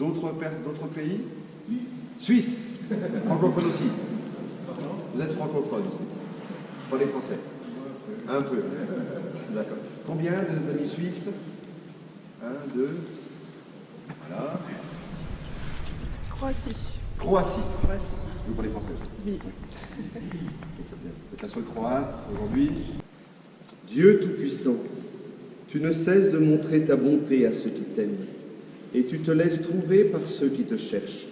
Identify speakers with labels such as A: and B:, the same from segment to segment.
A: D'autres pays? Suisse. Francophone aussi. Vous êtes francophone aussi. Pas les Français. Un peu. D'accord. Combien d'amis suisses? 1, 2. Voilà. Croatie. Vous parlez français aussi?
B: Oui.
A: C'est la seule croate aujourd'hui. Dieu Tout-Puissant, tu ne cesses de montrer ta bonté à ceux qui t'aiment, et tu te laisses trouver par ceux qui te cherchent.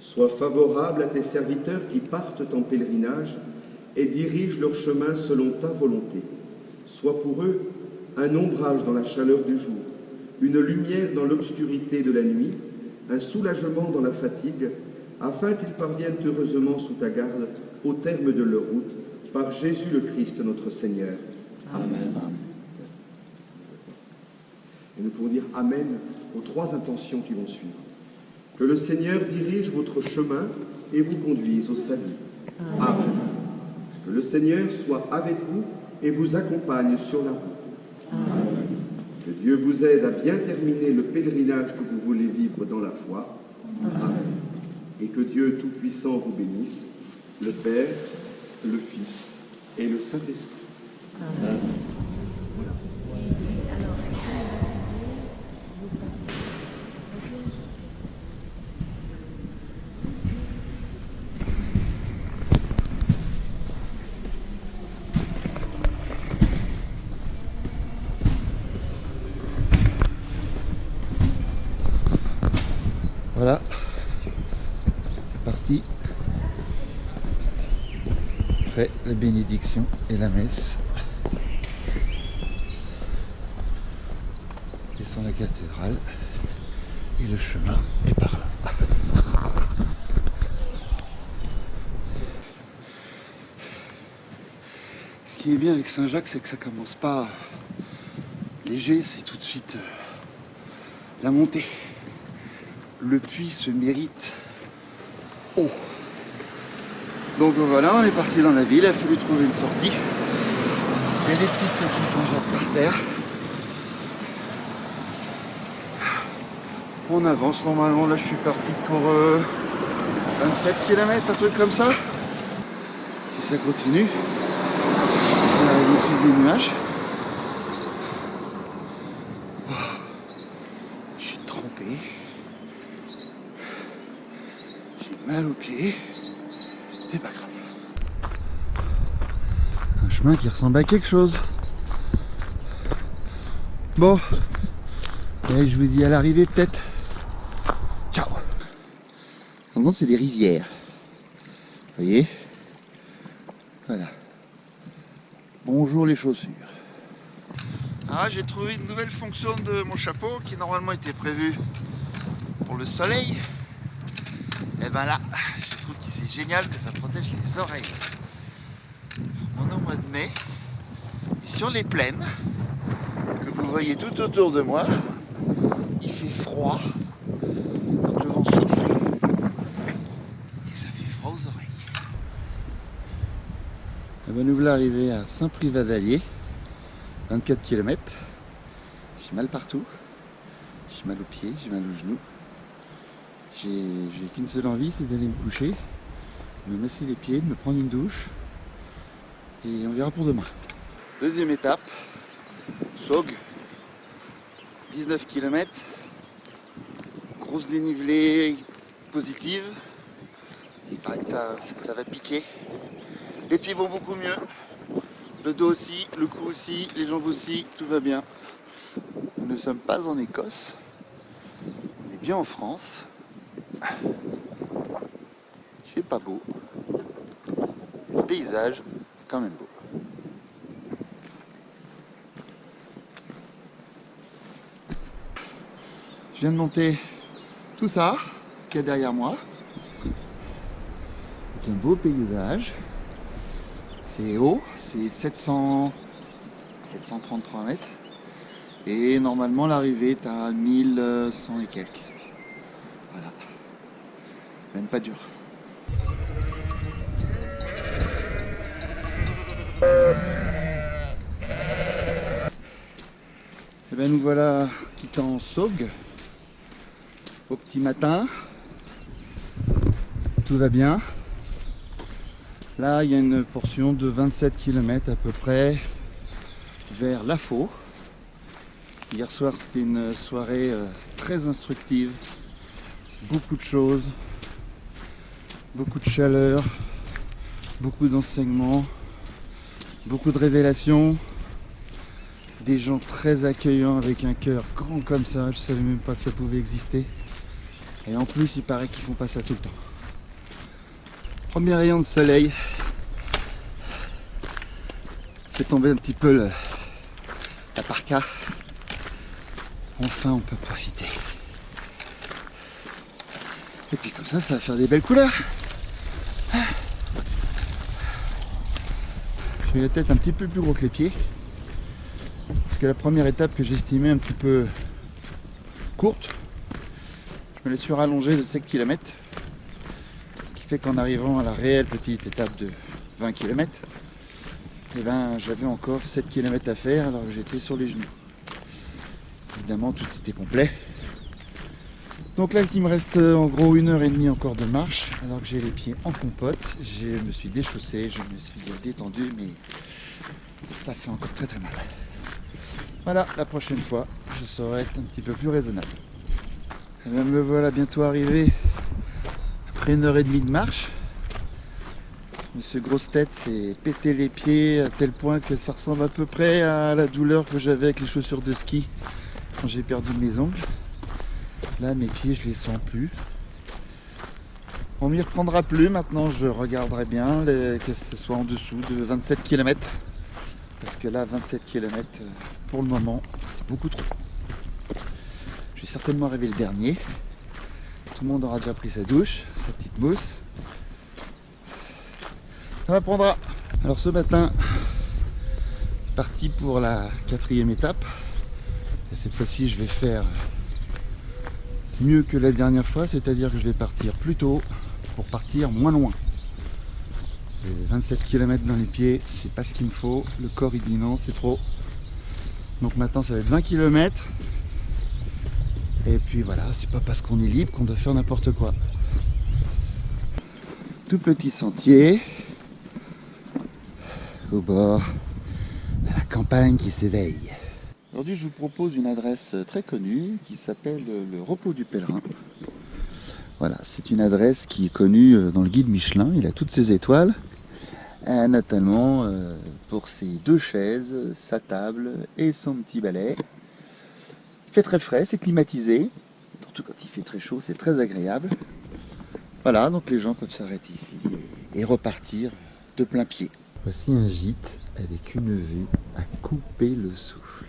A: Sois favorable à tes serviteurs qui partent en pèlerinage et dirigent leur chemin selon ta volonté. Sois pour eux un ombrage dans la chaleur du jour, une lumière dans l'obscurité de la nuit, un soulagement dans la fatigue, afin qu'ils parviennent heureusement sous ta garde au terme de leur route, par Jésus le Christ notre Seigneur. Amen. Et nous pourrons dire Amen aux 3 intentions qui vont suivre. Que le Seigneur dirige votre chemin et vous conduise au salut. Amen. Que le Seigneur soit avec vous et vous accompagne sur la route. Amen. Que Dieu vous aide à bien terminer le pèlerinage que vous voulez vivre dans la foi. Amen. Et que Dieu Tout-Puissant vous bénisse, le Père, le Fils et le Saint-Esprit. Amen. Voilà.
C: Voilà, c'est parti. Après la bénédiction et la messe, on descend la cathédrale et le chemin est par là. Ce qui est bien avec Saint-Jacques, c'est que ça commence pas léger, c'est tout de suite la montée. Le puits se mérite haut. Donc voilà, on est parti dans la ville, il a fallu trouver une sortie. Il y a des petites coquilles Saint-Jacques par terre. On avance, normalement là je suis parti pour 27 km, un truc comme ça. Si ça continue, on arrive au-dessus des nuages. Je suis trempé. Mal au pied, c'est pas grave. Un chemin qui ressemble à quelque chose. Bon, et je vous dis à l'arrivée peut-être. Ciao. En gros, c'est des rivières. Vous voyez? Voilà. Bonjour les chaussures. Ah, j'ai trouvé une nouvelle fonction de mon chapeau qui normalement était prévue pour le soleil. Et ben là, je trouve que c'est génial que ça protège les oreilles. On est au mois de mai, et sur les plaines, que vous voyez tout autour de moi, il fait froid quand le vent souffle. Et ça fait froid aux oreilles. Et ben nous voilà arrivés à Saint-Privat-d'Allier, 24 km. J'ai mal partout, j'ai mal aux pieds, j'ai mal aux genoux. J'ai qu'une seule envie, c'est d'aller me coucher, me masser les pieds, de me prendre une douche, et on verra pour demain. Deuxième étape, Saugues, 19 km, grosse dénivelée positive, il paraît que ça va piquer. Les pieds vont beaucoup mieux, le dos aussi, le cou aussi, les jambes aussi, tout va bien. Nous ne sommes pas en Écosse, on est bien en France. Il fait pas beau. Le paysage est quand même beau. Je viens de monter tout ça, ce qu'il y a derrière moi. C'est un beau paysage. C'est haut, c'est 733 mètres. Et normalement l'arrivée est à 1100 et quelques. Voilà. Même pas dur. Et bien nous voilà quittant Saugues. au petit matin. Tout va bien. Là, il y a une portion de 27 km à peu près vers La Faux. Hier soir, c'était une soirée très instructive. Beaucoup de choses, beaucoup de chaleur, beaucoup d'enseignements, beaucoup de révélations. Des gens très accueillants avec un cœur grand comme ça. Je savais même pas que ça pouvait exister. Et en plus, il paraît qu'ils font pas ça tout le temps. Premier rayon de soleil. Fait tomber un petit peu la parka. Enfin, on peut profiter. Et puis comme ça va faire des belles couleurs. J'ai la tête un petit peu plus gros que les pieds. Parce que la première étape que j'estimais un petit peu courte, je me la suis rallongée de 7 km. Ce qui fait qu'en arrivant à la réelle petite étape de 20 km, eh ben, j'avais encore 7 km à faire alors que j'étais sur les genoux. Évidemment, tout était complet. Donc là, il me reste en gros 1h30 encore de marche, alors que j'ai les pieds en compote. Je me suis déchaussé, je me suis détendu, mais ça fait encore très très mal. Voilà, la prochaine fois, je saurai être un petit peu plus raisonnable. Et bien, me voilà bientôt arrivé après 1h30 de marche. Monsieur Grosse Tête s'est pété les pieds à tel point que ça ressemble à peu près à la douleur que j'avais avec les chaussures de ski quand j'ai perdu mes ongles. Là, mes pieds, je les sens plus. On m'y reprendra plus. Maintenant, je regarderai bien que ce soit en dessous de 27 km. Parce que là, 27 km, pour le moment, c'est beaucoup trop. Je vais certainement arriver le dernier. Tout le monde aura déjà pris sa douche, sa petite mousse. Ça m'apprendra. Alors ce matin, parti pour la 4e étape. Et cette fois-ci, je vais faire mieux que la dernière fois, c'est-à-dire que je vais partir plus tôt pour partir moins loin. Et 27 km dans les pieds, c'est pas ce qu'il me faut. Le corps il dit non, c'est trop. Donc maintenant ça va être 20 km. Et puis voilà, c'est pas parce qu'on est libre qu'on doit faire n'importe quoi. Tout petit sentier au bord de la campagne qui s'éveille. Aujourd'hui, je vous propose une adresse très connue qui s'appelle le Repos du Pèlerin. Voilà, c'est une adresse qui est connue dans le guide Michelin. Il a toutes ses étoiles, notamment pour ses 2 chaises, sa table et son petit balai. Il fait très frais, c'est climatisé. Surtout quand il fait très chaud, c'est très agréable. Voilà, donc les gens peuvent s'arrêter ici et repartir de plein pied. Voici un gîte avec une vue à couper le souffle.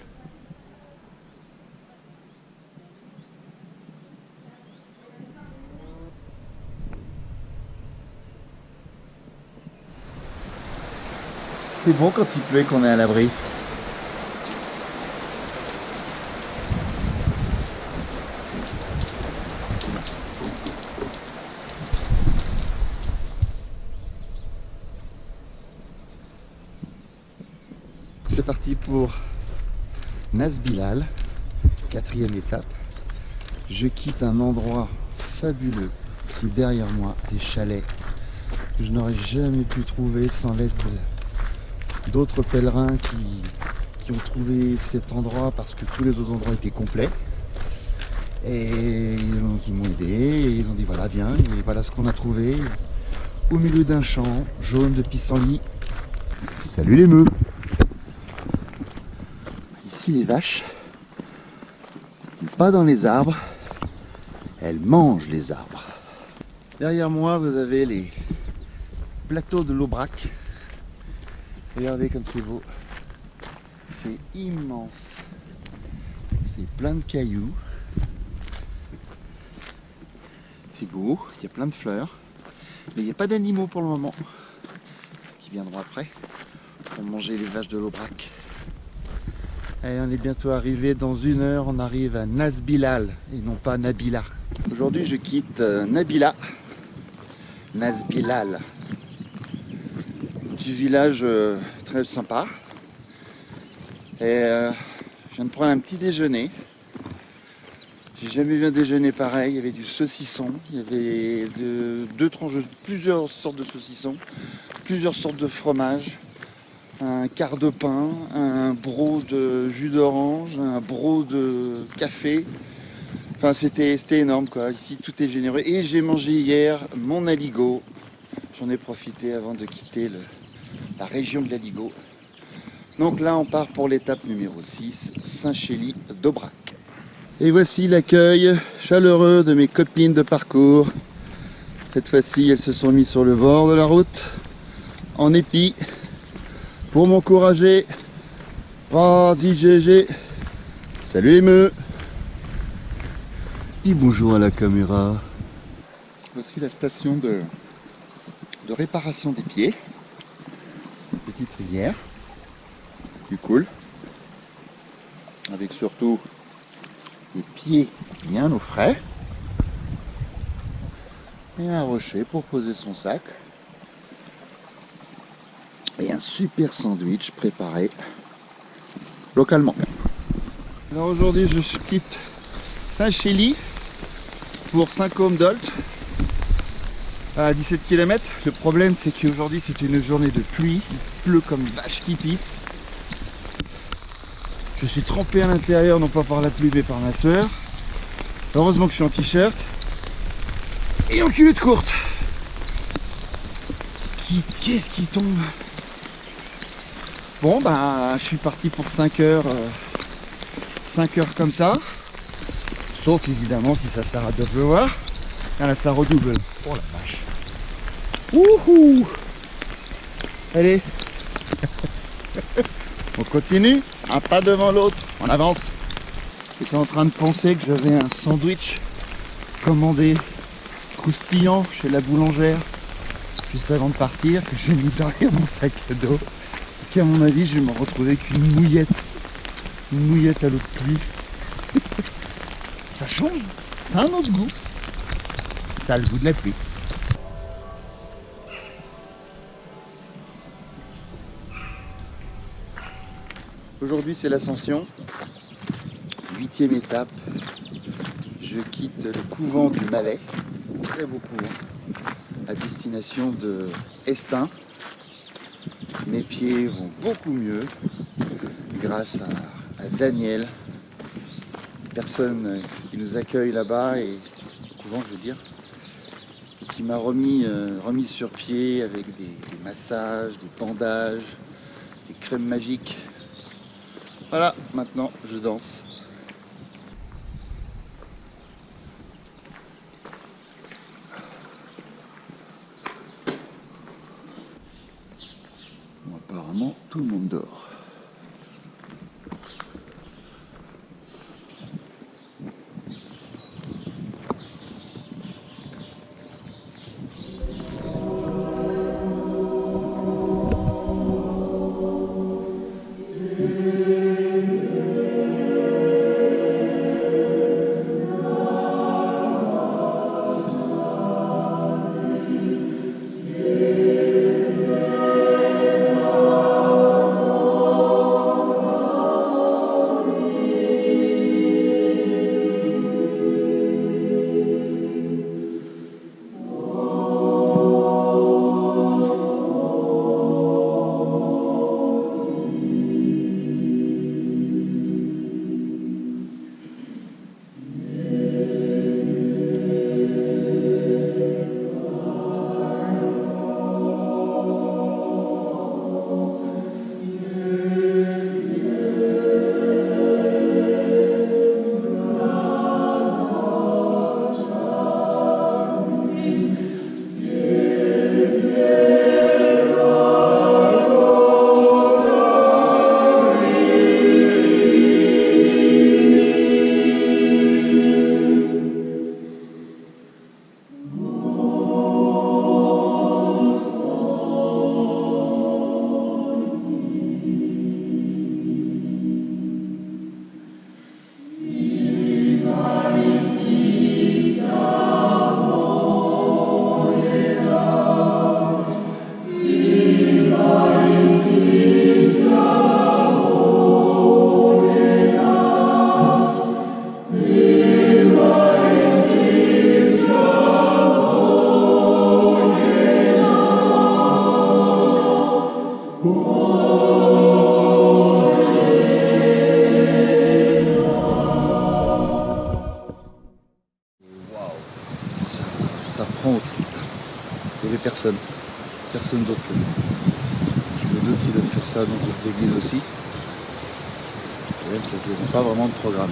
C: C'est bon quand il pleut qu'on est à l'abri. C'est parti pour Nasbilal, 4e étape. Je quitte un endroit fabuleux qui est derrière moi, des chalets que je n'aurais jamais pu trouver sans l'aide d'autres pèlerins qui ont trouvé cet endroit parce que tous les autres endroits étaient complets. Et ils m'ont aidé et ils ont dit voilà viens, et voilà ce qu'on a trouvé au milieu d'un champ jaune de pissenlit. Salut les meux. Ici les vaches, pas dans les arbres, elles mangent les arbres. Derrière moi vous avez les plateaux de l'Aubrac. Regardez comme c'est beau, c'est immense, c'est plein de cailloux, c'est beau, il y a plein de fleurs, mais il n'y a pas d'animaux pour le moment, qui viendront après pour manger les vaches de l'Aubrac. Allez, on est bientôt arrivé, dans 1 heure on arrive à Nasbilal et non pas Nabila. Aujourd'hui je quitte Nabila, Nasbilal. Du village très sympa et je viens de prendre un petit déjeuner J'ai jamais vu un déjeuner pareil. Il y avait du saucisson, il y avait deux tranches, plusieurs sortes de saucissons, plusieurs sortes de fromages, un quart de pain, un broc de jus d'orange, un broc de café. Enfin, c'était énorme, quoi. Ici, tout est généreux. Et j'ai mangé hier mon aligot. J'en ai profité avant de quitter la région de l'Aligot. Donc là, on part pour l'étape numéro 6, Saint-Chély-d'Aubrac. Et voici l'accueil chaleureux de mes copines de parcours. Cette fois-ci, elles se sont mises sur le bord de la route, en épi, pour m'encourager. Vas-y GG. Salut les meux. Dis bonjour à la caméra. Voici la station de réparation des pieds. Petite rivière. Du cool. Avec surtout les pieds bien au frais. Et un rocher pour poser son sac. Et un super sandwich préparé localement. Alors aujourd'hui je quitte Saint-Chély pour Saint-Côme-d'Olt à 17 km. Le problème c'est qu'aujourd'hui c'est une journée de pluie, il pleut comme vache qui pisse. Je suis trempé à l'intérieur, non pas par la pluie mais par ma sueur. Heureusement que je suis en t-shirt et en culotte courte. Qu'est-ce qui tombe? Bon bah je suis parti pour 5 heures. 5 heures comme ça. Sauf évidemment si ça s'arrête de pleuvoir. Ah là ça redouble. Oh la vache. Wouhou. Allez. On continue, un pas devant l'autre, on avance. J'étais en train de penser que j'avais un sandwich commandé croustillant chez la boulangère juste avant de partir, que j'ai mis derrière mon sac à dos, et qu'à mon avis je vais me retrouver avec une mouillette à l'eau de pluie. Ça change, ça a un autre goût, ça a le goût de la pluie. Aujourd'hui c'est l'ascension, 8e étape. Je quitte le couvent du Malais, très beau couvent, à destination de Estaing. Mes pieds vont beaucoup mieux grâce à Daniel, personne qui nous accueille là-bas, et au couvent je veux dire, et qui m'a remis sur pied avec des massages, des bandages, des crèmes magiques. Voilà, maintenant je danse. Bon, apparemment, tout le monde dort. ça prend au trip. Il n'y avait personne d'autre que nous. Je me doute qu'ils doivent faire ça dans d'autres églises aussi. Le problème c'est qu'ils n'ont pas vraiment de programme.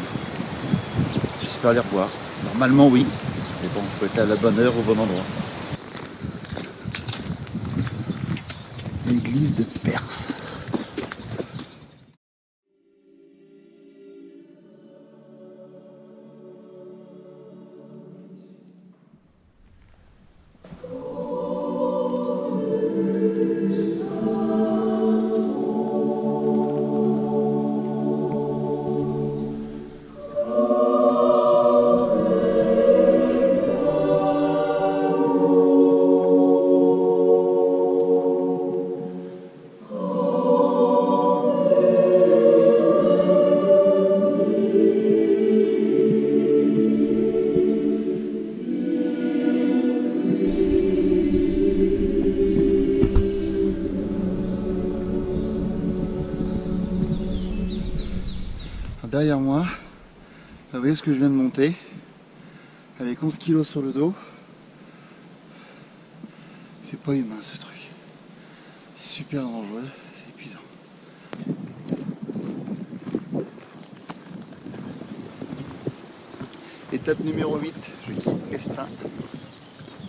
C: J'espère les revoir. Normalement oui, mais bon, il faut être à la bonne heure au bon endroit. L'église de Perse. Derrière moi, vous voyez ce que je viens de monter, avec 11 kg sur le dos. C'est pas humain ce truc. C'est super dangereux, c'est épuisant. Étape numéro 8, je quitte Estin.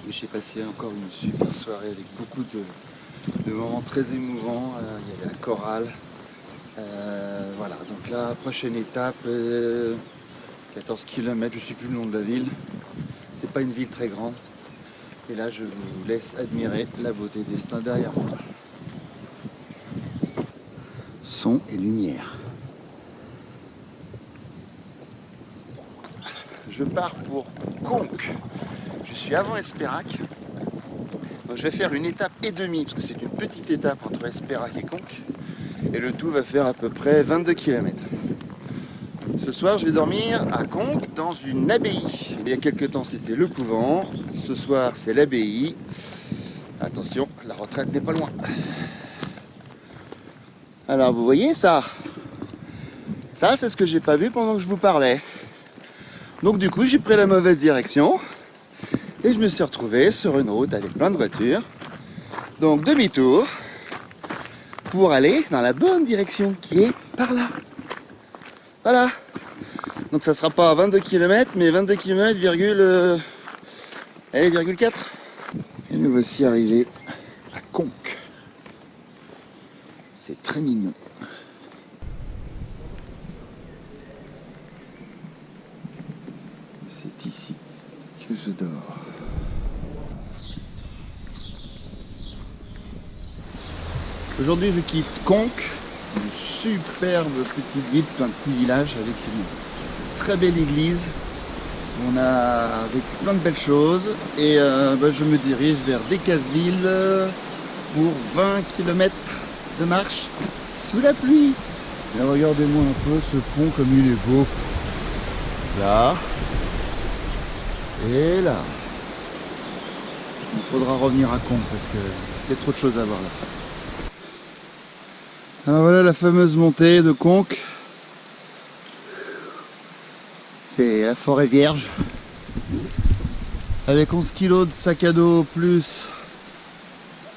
C: J'ai passé encore une super soirée avec beaucoup de moments très émouvants. Il y avait la chorale. Voilà, donc la prochaine étape, 14 km, je ne sais plus le nom de la ville. C'est pas une ville très grande. Et là, je vous laisse admirer la beauté d'Estin derrière moi. Son et lumière. Je pars pour Conques. Je suis avant Espérac. Donc je vais faire une étape et demie, parce que c'est une petite étape entre Espérac et Conques. Et le tout va faire à peu près 22 km. Ce soir, je vais dormir à Conques dans une abbaye. Il y a quelques temps, c'était le couvent. Ce soir, c'est l'abbaye. Attention, la retraite n'est pas loin. Alors, vous voyez ça? Ça, c'est ce que j'ai pas vu pendant que je vous parlais. Donc du coup, j'ai pris la mauvaise direction. Et je me suis retrouvé sur une route avec plein de voitures. Donc, demi-tour. Pour aller dans la bonne direction qui est par là. Voilà. Donc ça sera pas 22 km mais 22 km, allez, 4. Et nous voici arrivés à Conques. C'est très mignon. C'est ici que je dors. Aujourd'hui, je quitte Conques, une superbe petite ville, un petit village avec une très belle église. On a vécu plein de belles choses et je me dirige vers Decazeville pour 20 km de marche sous la pluie. Et regardez-moi un peu ce pont comme il est beau. Là et là. Il faudra revenir à Conques parce qu'il y a trop de choses à voir là. Alors voilà la fameuse montée de Conques. C'est la forêt vierge. Avec 11 kg de sac à dos plus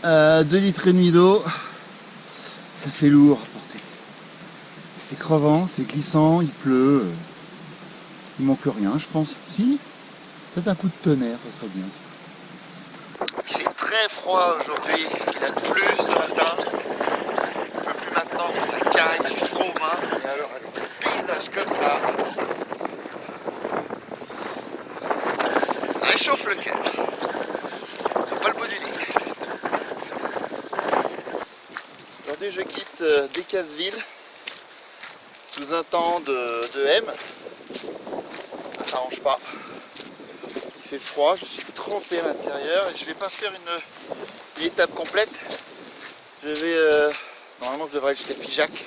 C: 2,5 litres d'eau. Ça fait lourd à porter. C'est crevant, c'est glissant, il pleut. Il manque rien je pense. Si, peut-être un coup de tonnerre, ça serait bien. Il fait très froid aujourd'hui, il a plu ce matin. Maintenant, mais ça caille, il fait froid aux mains. Et alors, avec un paysage comme ça réchauffe le cœur. C'est pas le bout du nez. Aujourd'hui, je quitte Decazeville sous un temps de M. Ça s'arrange pas. Il fait froid, je suis trempé à l'intérieur et je vais pas faire une étape complète. Je vais normalement je devrais aller jusqu'à Figeac.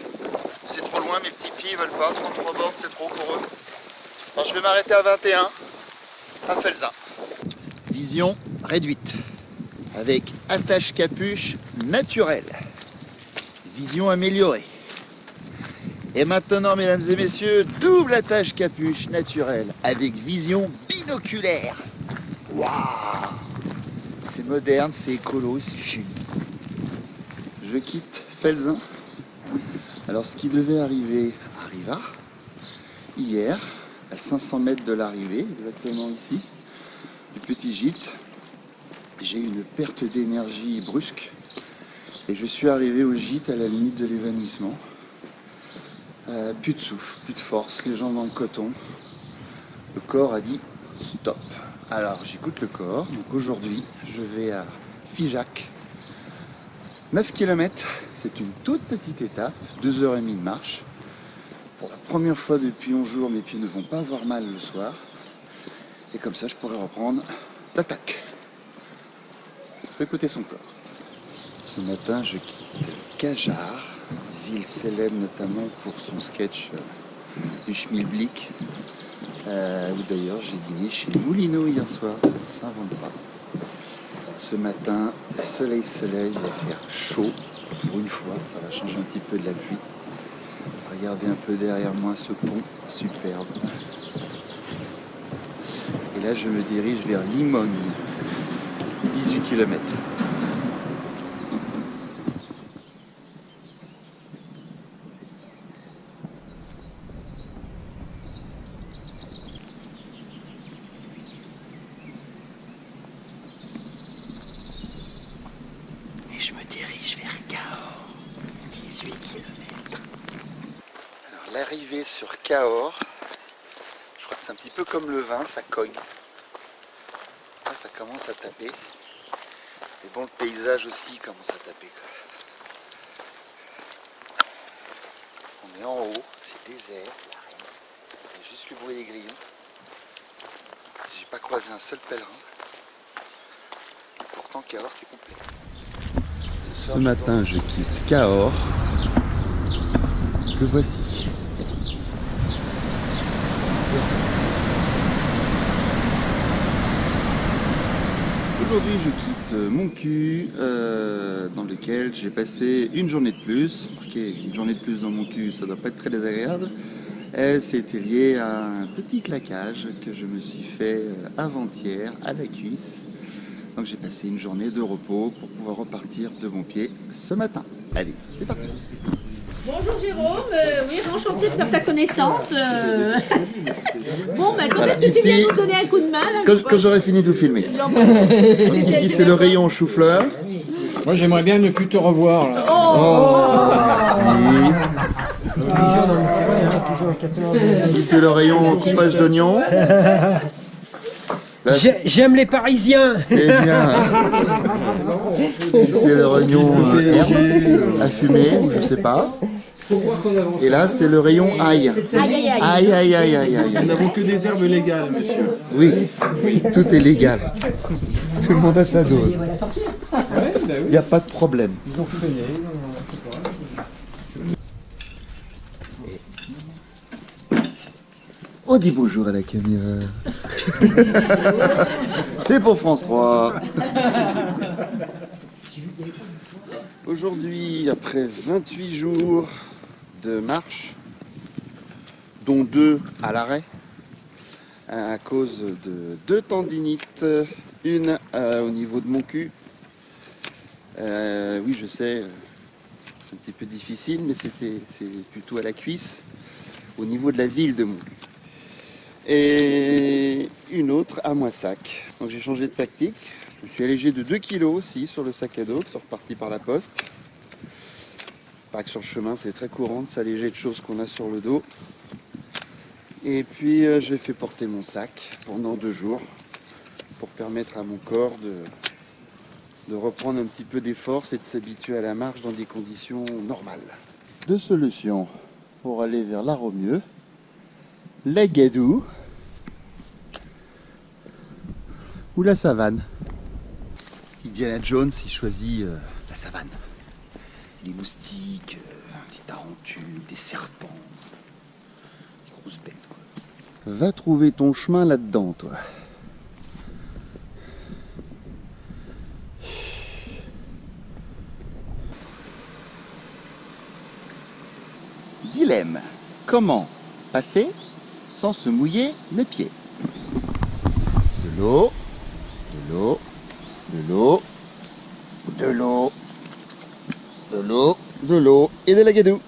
C: C'est trop loin, mes petits pieds ils veulent pas. 33 bornes c'est trop pour eux. Alors je vais m'arrêter à 21 à Felzin. Vision réduite avec attache capuche naturelle. Vision améliorée. Et maintenant mesdames et messieurs, double attache capuche naturelle avec vision binoculaire. Waouh! c'est moderne, c'est écolo, c'est génial. Je quitte Felzin. Alors ce qui devait arriver arriva hier, à 500 mètres de l'arrivée, exactement ici, du petit gîte. J'ai eu une perte d'énergie brusque et je suis arrivé au gîte à la limite de l'évanouissement. Plus de souffle, plus de force, les jambes dans le coton. Le corps a dit stop. Alors j'écoute le corps. Donc aujourd'hui, je vais à Figeac. 9 km, c'est une toute petite étape, 2h30 de marche. Pour la première fois depuis 11 jours, mes pieds ne vont pas avoir mal le soir. Et comme ça, je pourrai reprendre l'attaque. Faut écouter son corps. Ce matin, je quitte Cajar, ville célèbre notamment pour son sketch du Schmilblick, où d'ailleurs j'ai dîné chez Moulineau hier soir, ça ne s'invente pas. Ce matin, soleil, il va faire chaud, pour une fois, ça va changer un petit peu de la pluie. Regardez un peu derrière moi ce pont, superbe. Et là je me dirige vers Limogne, 18 km. Je me dirige vers Cahors, 18 km. Alors l'arrivée sur Cahors, je crois que c'est un petit peu comme le vin, ça cogne. Là ça commence à taper. Et bon, le paysage aussi commence à taper. On est en haut, c'est désert, il n'y a rien. Il y a juste le bruit des grillons. J'ai pas croisé un seul pèlerin. Et pourtant Cahors c'est complet. Ce matin, je quitte Cahors. Que voici. Aujourd'hui, je quitte Montcuq, dans lequel j'ai passé une journée de plus. Ok, une journée de plus dans Montcuq, ça doit pas être très désagréable. C'était lié à un petit claquage que je me suis fait avant-hier à la cuisse. Donc j'ai passé une journée de repos pour pouvoir repartir de bon pied ce matin. Allez, c'est parti.
B: Bonjour Jérôme, oui, enchanté de faire ta connaissance. Bon, bah, quand est-ce que tu viens nous donner un coup de main là,
C: Quand j'aurai fini de vous filmer. Donc ici c'est le rayon chou-fleur.
D: Moi j'aimerais bien ne plus te revoir là.
C: Merci. Ici c'est le rayon coupage d'oignon.
D: J'aime les Parisiens.
C: C'est bien. C'est le rayon herbe à fumer, ou je sais pas. Et là, c'est le rayon ail. Aïe, aïe, aïe, aïe, aïe.
E: Nous n'avons que des herbes légales, monsieur.
C: Oui, tout est légal. Tout le monde a sa dose. Il n'y a pas de problème.
D: Ils ont freiné.
C: On dit bonjour à la caméra. C'est pour France 3. Aujourd'hui, après 28 jours de marche, dont 2 à l'arrêt, à cause de 2 tendinites, une au niveau de mon cul. Oui, je sais, c'est un petit peu difficile, mais c'est plutôt à la cuisse, au niveau de la ville de mon cul. Et une autre à Moissac. Donc j'ai changé de tactique. Je me suis allégé de 2 kg aussi sur le sac à dos qui sont repartis par la poste. Pas que sur le chemin, c'est très courant de s'alléger de choses qu'on a sur le dos. Et puis j'ai fait porter mon sac pendant 2 jours pour permettre à mon corps de reprendre un petit peu des forces et de s'habituer à la marche dans des conditions normales. 2 solutions pour aller vers la Romieux. La Gadoue ou la savane. Indiana Jones, il choisit la savane. Les moustiques, des tarentules, des serpents, des grosses bêtes, quoi. Va trouver ton chemin là-dedans, toi. Dilemme. Comment passer sans se mouiller les pieds? De l'eau, de l'eau, de l'eau, de l'eau, de l'eau et de la gadoue.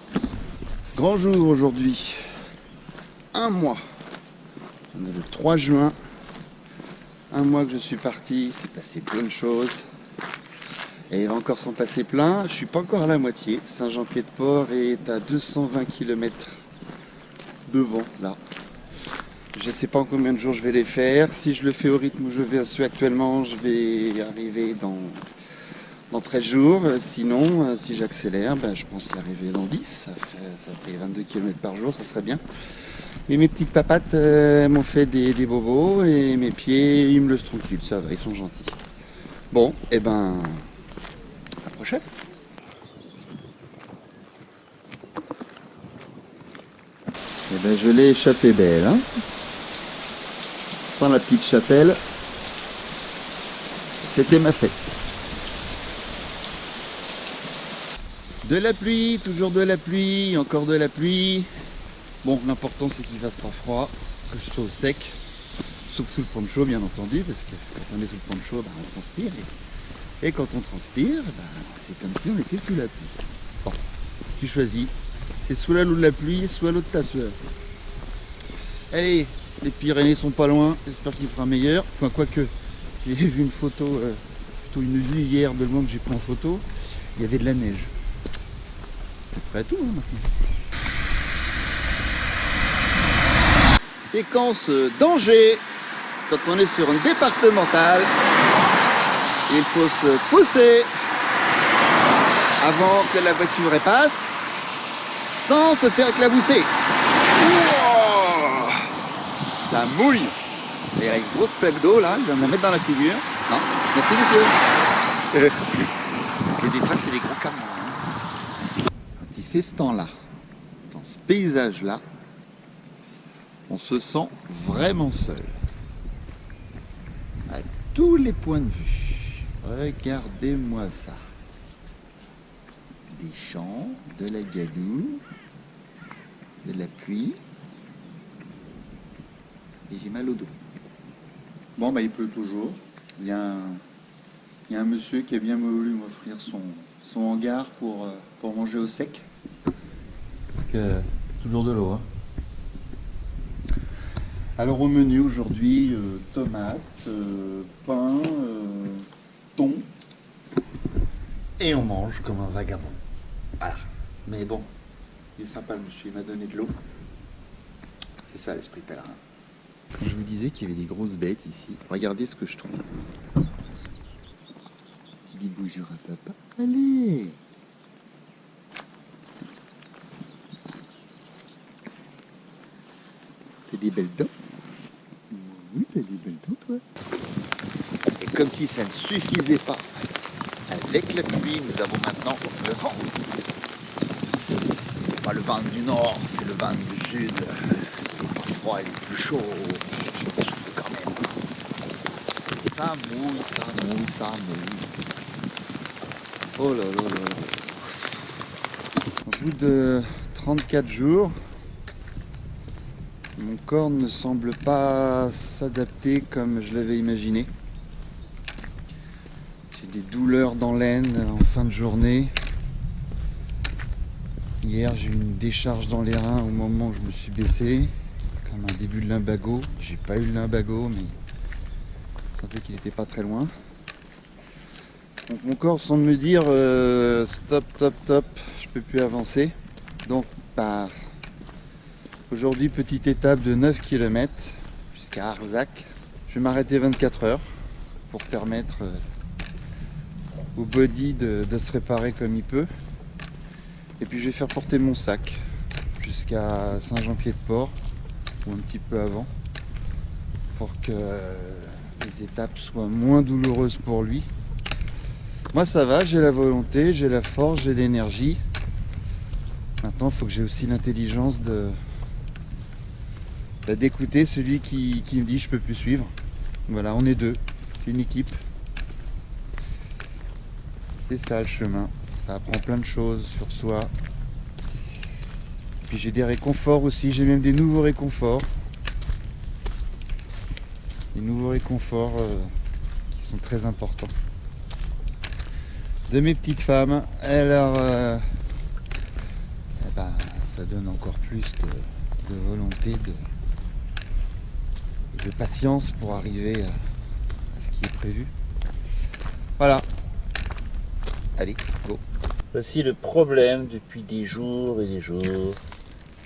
C: Grand jour aujourd'hui, un mois. On est le 3 juin, un mois que je suis parti, il s'est passé plein de choses. Et il va encore s'en passer plein, je suis pas encore à la moitié. Saint-Jean-Pied-de-Port est à 220 km devant là. Je ne sais pas en combien de jours je vais les faire. Si je le fais au rythme où je suis actuellement, je vais arriver dans 13 jours. Sinon, si j'accélère, je pense y arriver dans 10. Ça fait 22 km par jour, ça serait bien. Et mes petites papates m'ont fait des bobos et mes pieds, ils me laissent tranquille, ça va, ils sont gentils. Bon, et à la prochaine. Je l'ai échappé belle, hein. Sans la petite chapelle, c'était ma fête. De la pluie, toujours de la pluie, encore de la pluie. Bon, l'important c'est qu'il fasse pas froid, que je sois au sec, sauf sous le poncho bien entendu, parce que quand on est sous le poncho, on transpire. Et quand on transpire, c'est comme si on était sous la pluie. Bon, tu choisis, c'est sous la l'eau de la pluie, sous l'eau de ta sueur. Allez, les Pyrénées sont pas loin, j'espère qu'il fera meilleur. Enfin, quoique, j'ai vu une photo, plutôt une vue hier de loin que j'ai pris en photo, il y avait de la neige. C'est prêt à tout, hein, maintenant. Séquence danger, quand on est sur une départementale, il faut se pousser avant que la voiture passe, sans se faire éclabousser. Wow, ça mouille. Il y a une grosse flaque d'eau là, il va me la mettre dans la figure. Non, merci monsieur. Et des fois c'est des gros camions. Hein. Quand il fait ce temps-là, dans ce paysage-là, on se sent vraiment seul. À tous les points de vue. Regardez-moi ça. Des champs, de la gadoue, de la pluie. Et j'ai mal au dos. Bon, il pleut toujours. Il y a un monsieur qui a bien voulu m'offrir son hangar pour manger au sec. Parce que toujours de l'eau. Hein. Alors au menu aujourd'hui, tomates, pain, thon. Et on mange comme un vagabond. Voilà. Mais bon, il est sympa le monsieur, il m'a donné de l'eau. C'est ça l'esprit pèlerin. Quand je vous disais qu'il y avait des grosses bêtes ici, regardez ce que je trouve. Dis bonjour à papa. Allez! T'as des belles dents? Oui, t'as des belles dents, toi. Et comme si ça ne suffisait pas, avec la pluie, nous avons maintenant le vent. C'est pas le vent du nord, c'est le vent du sud. Il est pas froid, il est plus chaud. Il souffle quand même. Ça mouille, ça mouille, ça mouille. Oh là là là là. Au bout de 34 jours, mon corps ne semble pas s'adapter comme je l'avais imaginé. J'ai des douleurs dans l'aine en fin de journée. Hier, j'ai eu une décharge dans les reins au moment où je me suis baissé, comme un début de lumbago. J'ai pas eu le lumbago, mais je sentais qu'il n'était pas très loin. Donc mon corps semble me dire stop, stop, stop, je peux plus avancer. Donc aujourd'hui, petite étape de 9 km jusqu'à Arzac. Je vais m'arrêter 24 heures pour permettre au body de se réparer comme il peut. Et puis je vais faire porter mon sac jusqu'à Saint-Jean-Pied-de-Port ou un petit peu avant pour que les étapes soient moins douloureuses pour lui. Moi ça va, j'ai la volonté, j'ai la force, j'ai l'énergie. Maintenant il faut que j'ai aussi l'intelligence d'écouter celui qui me dit je peux plus suivre. Voilà, on est deux, c'est une équipe. C'est ça le chemin. Ça apprend plein de choses sur soi. Puis j'ai des réconforts aussi, j'ai même des nouveaux réconforts. Des nouveaux réconforts qui sont très importants. de mes petites femmes. Alors, eh ben, ça donne encore plus de volonté, de patience pour arriver à ce qui est prévu. Voilà. Allez, go. Voici le problème depuis des jours et des jours.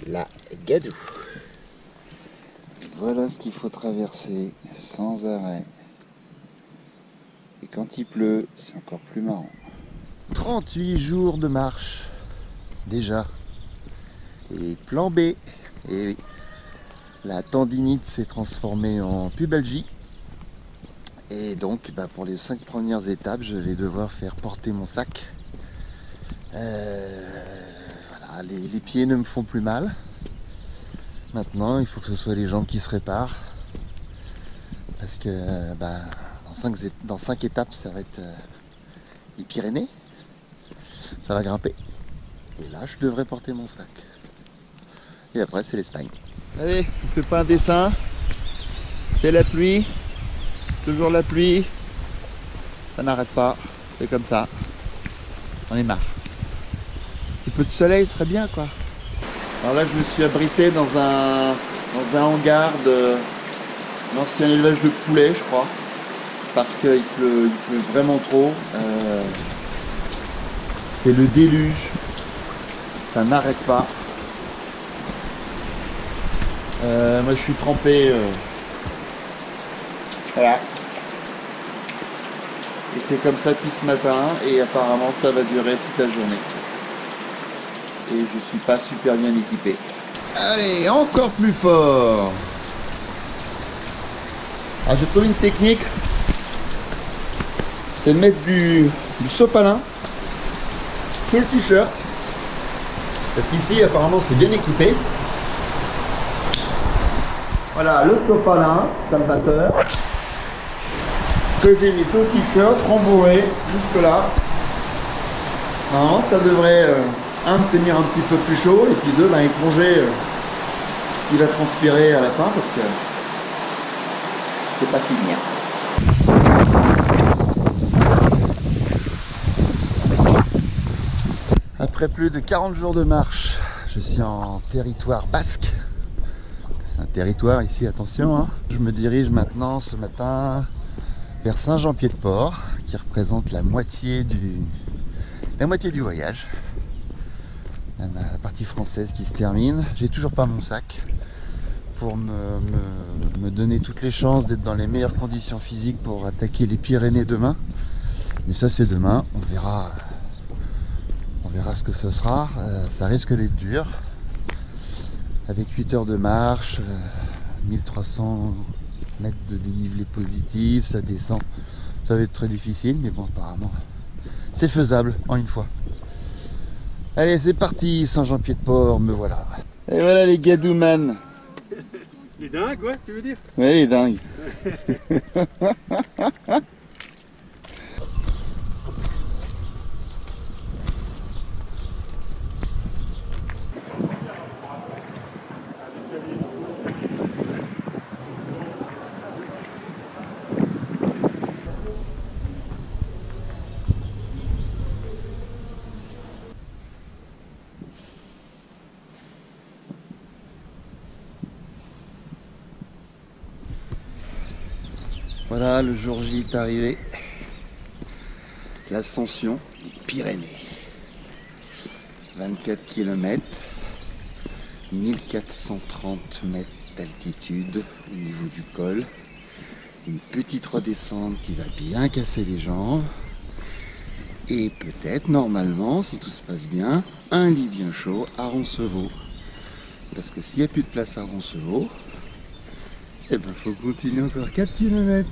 C: La Gadou. Voilà ce qu'il faut traverser sans arrêt. Et quand il pleut, c'est encore plus marrant. 38 jours de marche, déjà. Et plan B. Et oui, la tendinite s'est transformée en pubalgie. Et donc, pour les 5 premières étapes, je vais devoir faire porter mon sac. Voilà, les pieds ne me font plus mal. Maintenant, il faut que ce soit les jambes qui se réparent. Parce que dans 5 étapes, ça va être les Pyrénées. Ça va grimper. Et là, je devrais porter mon sac. Et après, c'est l'Espagne. Allez, on fait pas un dessin. C'est la pluie. Toujours la pluie. Ça n'arrête pas. C'est comme ça. J'en ai marre. Un petit peu de soleil serait bien, quoi. Alors là, je me suis abrité dans un hangar d'un ancien élevage de poulets, je crois. Parce qu'il pleut vraiment trop. C'est le déluge. Ça n'arrête pas. Moi, je suis trempé. Voilà. Et c'est comme ça depuis ce matin. Et apparemment, ça va durer toute la journée. Et je suis pas super bien équipé. Allez, encore plus fort. Alors, j'ai trouvé une technique. C'est de mettre du sopalin sur le t-shirt. Parce qu'ici, apparemment, c'est bien équipé. Voilà, le sopalin, salvateur, que j'ai mis sur le t-shirt, rembourré jusque là. Normalement, ça devrait, un, me tenir un petit peu plus chaud, et puis deux, éponger ce qui va transpirer à la fin, parce que c'est pas fini. Après plus de 40 jours de marche, je suis en territoire basque. C'est un territoire ici, attention. Hein. Je me dirige maintenant ce matin vers Saint-Jean-Pied-de-Port, qui représente la moitié du voyage. La partie française qui se termine. J'ai toujours pas mon sac pour me donner toutes les chances d'être dans les meilleures conditions physiques pour attaquer les Pyrénées demain. Mais ça, c'est demain. On verra ce que ce sera. Ça risque d'être dur. Avec 8 heures de marche, 1300 mètres de dénivelé positif, ça descend. Ça va être très difficile, mais bon, apparemment, c'est faisable en une fois. Allez, c'est parti, Saint-Jean-Pied-de-Port, me voilà. Et voilà les Gadouman.
E: Les dingues, ouais, tu veux dire?
C: Ouais, les dingues. Voilà, le jour J est arrivé. L'ascension des Pyrénées. 24 km, 1430 mètres d'altitude au niveau du col. Une petite redescente qui va bien casser les jambes. Et peut-être, normalement, si tout se passe bien, un lit bien chaud à Roncevaux. Parce que s'il n'y a plus de place à Roncevaux, eh ben, faut continuer encore 4 km.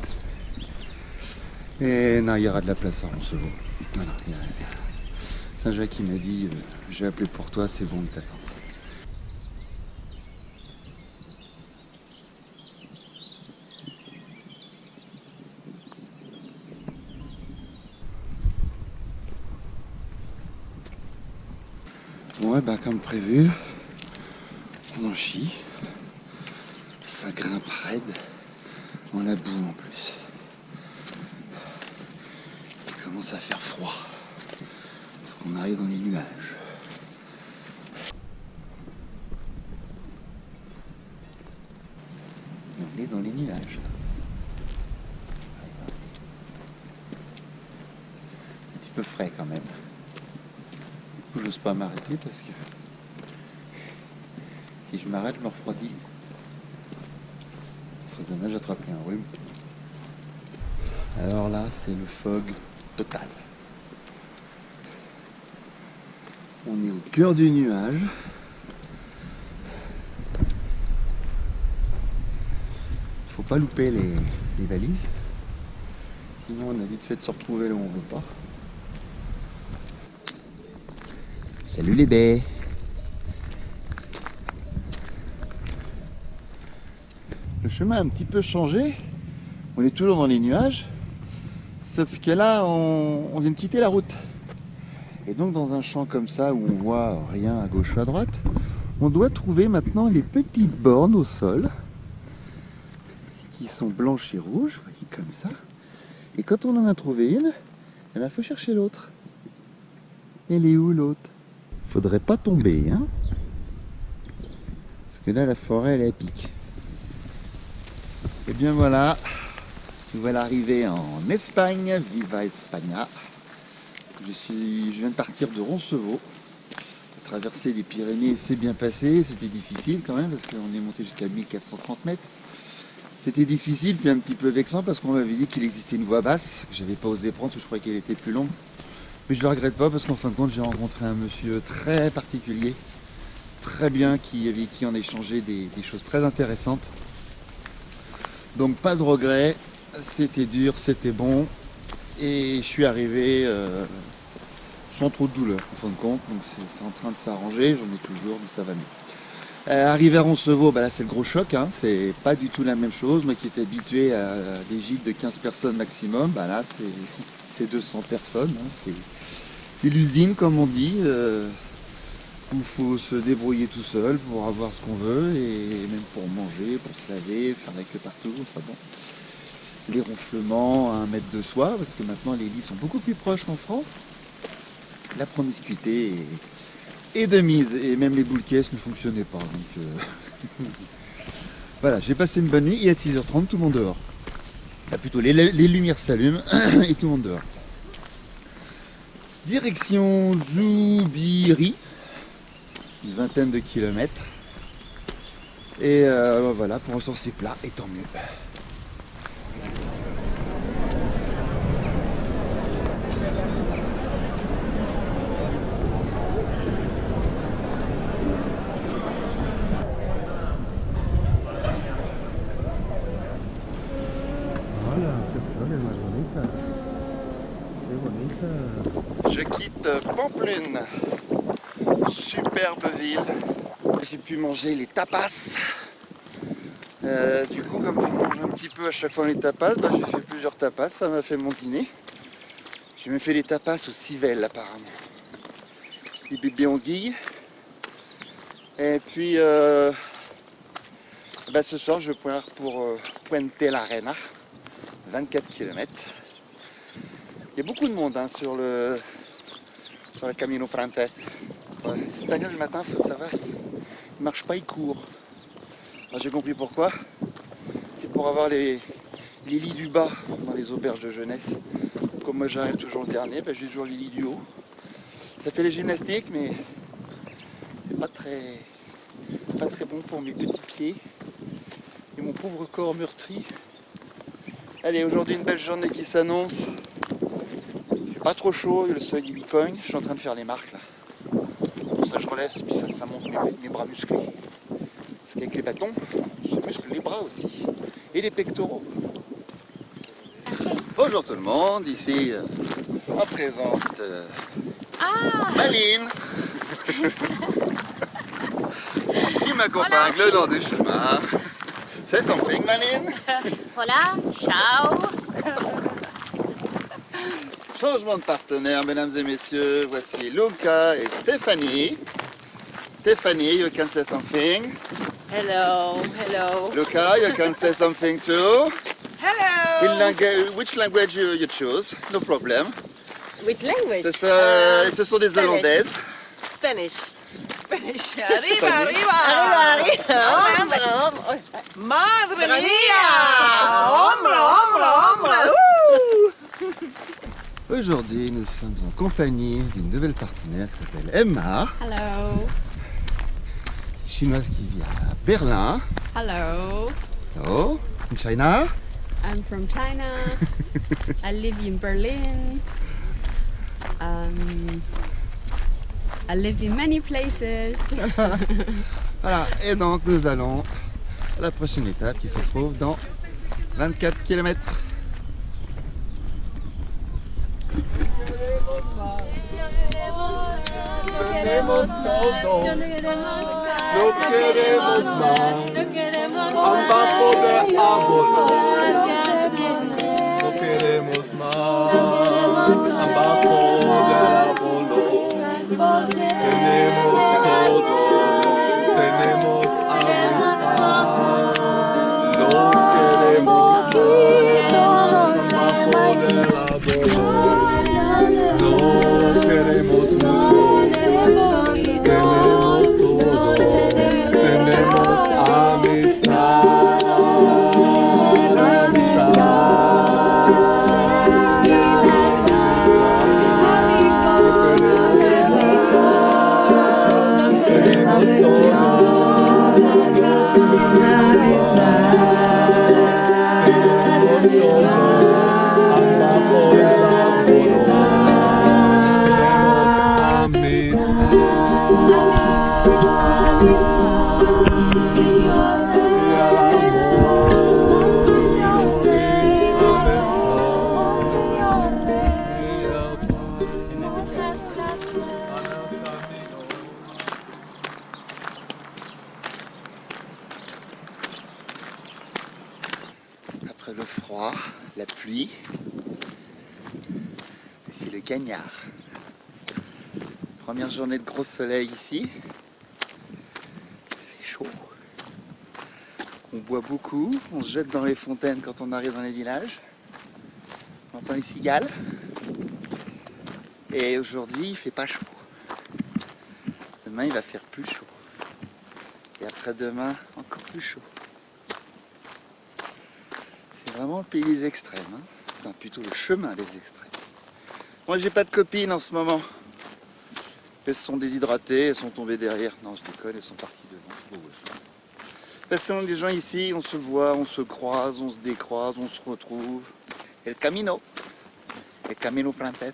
C: Et non, il y aura de la place à Roncevaux. Voilà, Saint-Jacques qui m'a dit, j'ai appelé pour toi, c'est bon, il t'attend. Ouais, comme prévu, on en chie. Ça grimpe raide, on la boue en plus. Il commence à faire froid. On arrive dans les nuages. Et on est dans les nuages. Un petit peu frais quand même. J'ose pas m'arrêter parce que si je m'arrête, je me refroidis. Ce serait dommage d'attraper un rhume. Alors là, c'est le fog total. On est au cœur du nuage. Il faut pas louper les valises. Sinon on a vite fait de se retrouver là où on veut pas. Salut les baies. Le chemin a un petit peu changé. On est toujours dans les nuages. Sauf que là, on vient de quitter la route. Et donc dans un champ comme ça où on voit rien à gauche ou à droite, on doit trouver maintenant les petites bornes au sol qui sont blanches et rouges, vous voyez, comme ça. Et quand on en a trouvé une, il faut chercher l'autre. Elle est où l'autre? Faudrait pas tomber, hein? Parce que là la forêt elle est à pic. Et bien voilà, nous voilà arrivés en Espagne, viva España. Je viens de partir de Roncevaux. Traverser les Pyrénées s'est bien passé, c'était difficile quand même parce qu'on est monté jusqu'à 1430 mètres. C'était difficile puis un petit peu vexant parce qu'on m'avait dit qu'il existait une voie basse que j'avais pas osé prendre parce que je croyais qu'elle était plus longue. Mais je le regrette pas parce qu'en fin de compte j'ai rencontré un monsieur très particulier, très bien, avec qui on a échangé des choses très intéressantes. Donc pas de regret, c'était dur, c'était bon et je suis arrivé sans trop de douleur en fin de compte, donc c'est en train de s'arranger, j'en ai toujours, mais ça va mieux. Arrivé à Roncevaux, bah là c'est le gros choc, hein, c'est pas du tout la même chose. Moi qui étais habitué à des gîtes de 15 personnes maximum, bah là c'est 200 personnes, hein, c'est l'usine comme on dit, où il faut se débrouiller tout seul pour avoir ce qu'on veut et même pour manger, pour se laver, faire la queue partout, enfin bon. Les ronflements à 1 mètre de soi, parce que maintenant les lits sont beaucoup plus proches qu'en France. La promiscuité est de mise et même les boules caisses ne fonctionnaient pas. Donc voilà, j'ai passé une bonne nuit et à 6h30 tout le monde dehors. Enfin, plutôt les lumières s'allument et tout le monde dehors. Direction Zoubiri, une vingtaine de kilomètres. Et voilà, pour l'instant c'est plat et tant mieux. Je quitte Pamplune, superbe ville. J'ai pu manger les tapas. Du coup, comme je mange un petit peu à chaque fois les tapas, bah, j'ai fait plusieurs tapas, ça m'a fait mon dîner. J'ai même fait les tapas au civelles apparemment. Les bébés anguilles. Et puis bah, ce soir je pars pour Puente la Reina, 24 km. Il y a beaucoup de monde hein, sur le Camino Francés. L'espagnol le matin, il faut savoir, il ne marche pas, il court. J'ai compris pourquoi. C'est pour avoir les lits du bas dans les auberges de jeunesse. Comme moi j'arrive toujours le dernier, ben, j'ai toujours les lits du haut. Ça fait les gymnastiques, mais c'est pas très bon pour mes petits pieds et mon pauvre corps meurtri. Allez, aujourd'hui une belle journée qui s'annonce. Pas trop chaud, le soleil il cogne, je suis en train de faire les marques là. Comme ça je relève, puis ça monte mes bras musclés. Parce qu'avec les bâtons, on se muscle les bras aussi. Et les pectoraux. Bonjour tout le monde, ici en présence de Maline. qui m'accompagne le long du chemin. C'est something, Maline.
B: Voilà, ciao.
C: Changement de partenaire, mesdames et messieurs, voici Luca et Stéphanie. Stéphanie, you can say something.
F: Hello, hello.
C: Luca, you can say something too.
F: Hello.
C: Which language you choose, no problem.
F: Which language?
C: Ce sont des
F: Spanish.
C: Hollandaises.
F: Spanish.
G: Spanish. Arriba, arriba. Madre mía. Hombro, hombro, hombro.
C: Aujourd'hui, nous sommes en compagnie d'une nouvelle partenaire qui s'appelle Emma,
B: Hello.
C: chinoise qui vit à Berlin.
B: Hello.
C: Oh, in China.
B: I'm from China. I live in Berlin. I lived in many places.
C: Voilà, et donc nous allons à la prochaine étape qui se trouve dans 24 km.
D: Queremos todo, no queremos más, abajo del árbol. No queremos más, abajo del árbol. Tenemos todo, tenemos amistad. No queremos más, abajo del árbol. No queremos mucho. Tenemos todo, tenemos amistad, tenemos todo, abajo del árbol, tenemos
C: Après le froid, la pluie, c'est le cagnard. Première journée de gros soleil ici. Il fait chaud. On boit beaucoup, on se jette dans les fontaines quand on arrive dans les villages. On entend les cigales. Et aujourd'hui, il fait pas chaud. Demain, il va faire plus chaud. Et après-demain, encore plus chaud. C'est vraiment le pays des extrêmes. Hein. Enfin, plutôt le chemin des extrêmes. Moi, j'ai pas de copine en ce moment. Elles se sont déshydratées, elles sont tombées derrière. Non, je déconne, elles sont parties devant. Oh, ouais. De toute façon, les gens ici, on se voit, on se croise, on se décroise, on se retrouve. El camino francés.